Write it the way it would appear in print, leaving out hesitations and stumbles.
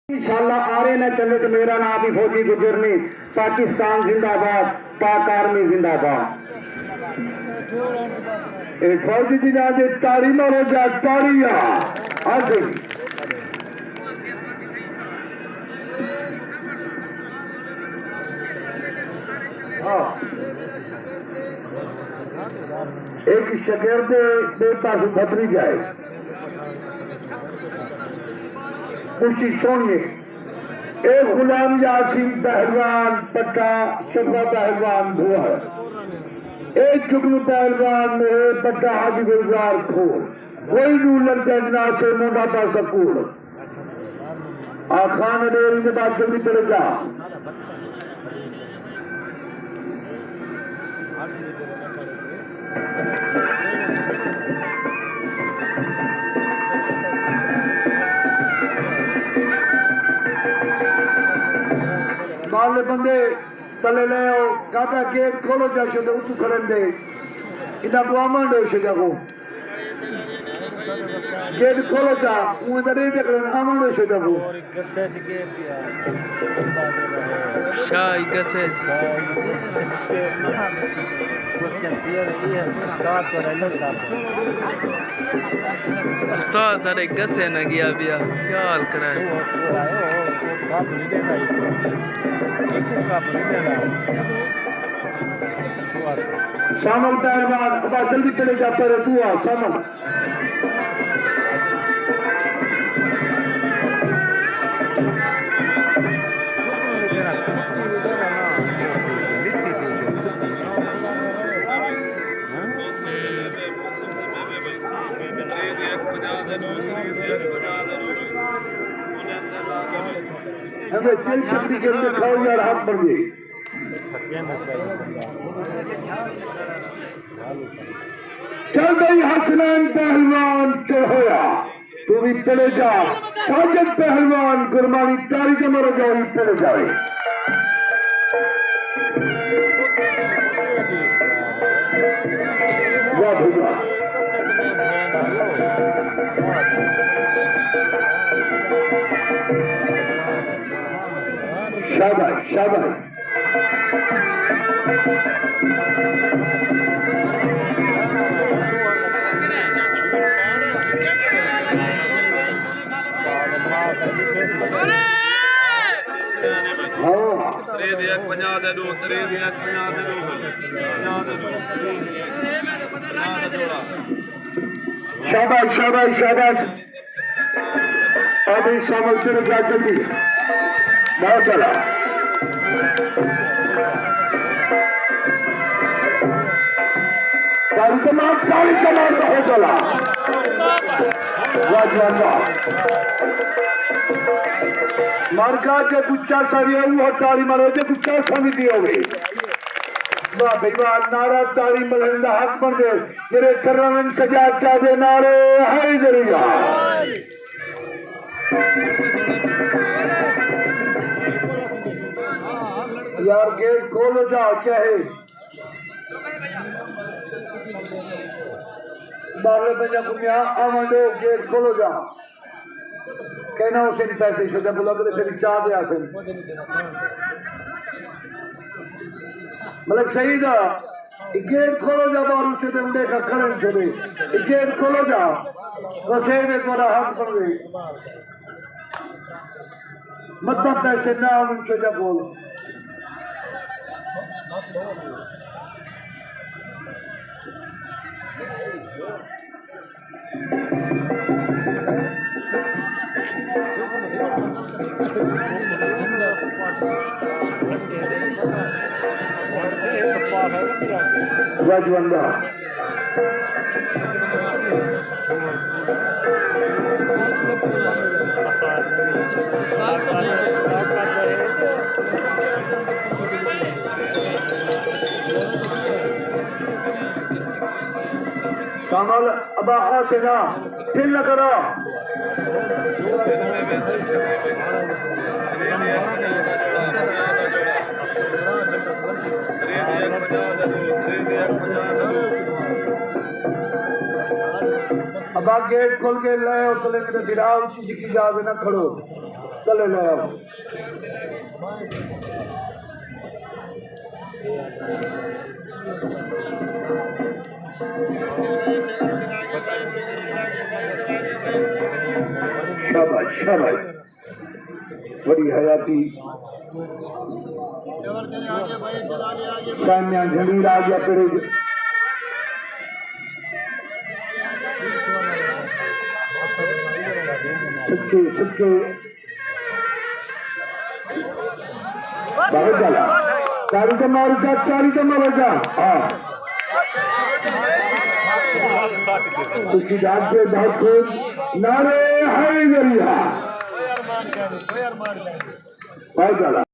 इंशाल्लाह आ रहे न चले तो मेरा नाम भी फौजी गुजरनी। पाकिस्तान जिंदाबाद, पाक आर्मी जिंदाबाद। फौजी जी ने तारी मारो जा तारिया आज एक शगिर्द बेटा से बदली जाए खुशी सुनिए। एक गुलाम यासीन पहलवान पट्टा शफा पहलवान हुआ है। एक जुगनू पहलवान में पट्टा हाजी गुलजार खोल कोई नूलर जजना से मुंडा पा सकूल आखान डेरी के बाद जल्दी पड़े जा माले बंदे तले ले आओ काका गेट खोलो जाशो तो उतु खड़न दे इना को आमंड हो शे जागो गेट खोलो जा उ अंदर ही देखलन आमंड हो शे जागो और गसे के पिया शाही गसे क्वेश्चन थियर है का तो रहता उस्ताद सारे गसे न गया बिया क्या हाल कराए का बुने नहीं का बुने शामल पहलवान अब जल्दी चले जाता रहे तू आ शामल हमें तेल शक्ति के अंदर खाओ यार हाथ बढ़ गई चल गई हसनैन पहलवान चढ़ोया तू भी चले जा साजिद पहलवान गुरमानी तारी के मरो जाओ चले जाए वाह भैया शाबाश शाबाश शाबाश शाबाश शाबाश अभी शामिल तेरे क्या जल्दी बहुत चला सारी कमान हो चला मार्का के गुच्चा सरिया हुआ ताली मारो जे गुच्चा समिति हो गई वाह भाई वाह नारा ताली मलहंदा हक बन गए मेरे करन सजा चाहे नारे है जरिया यार गेट खोलो जाओ चाहे बारह बजे घूमिया आमंडो गेट खोलो जाओ कहना उसे पैसे शुदा बोला कि फिर चाह दे आसन मतलब सही था गेट खोलो जा बारू से तो देखा खड़े छोड़े गेट खोलो जा वसे में तुम्हारा हाथ पड़ गई मतलब पैसे ना उनसे जब बोलो राजवंदा शामल अब से ना फिर न करो अब गेट खोल के लाए और चले बिराव की जावे ना खड़ो चले गए शाबाश शाबाश बड़ी हयाती सान्या जमीर आ गया पड़ेगा छक्के छक्के बहुत चला चारी मारेगा हाँ उसकी जात से बहुत खूब नारे हाय गरिया बहुत चला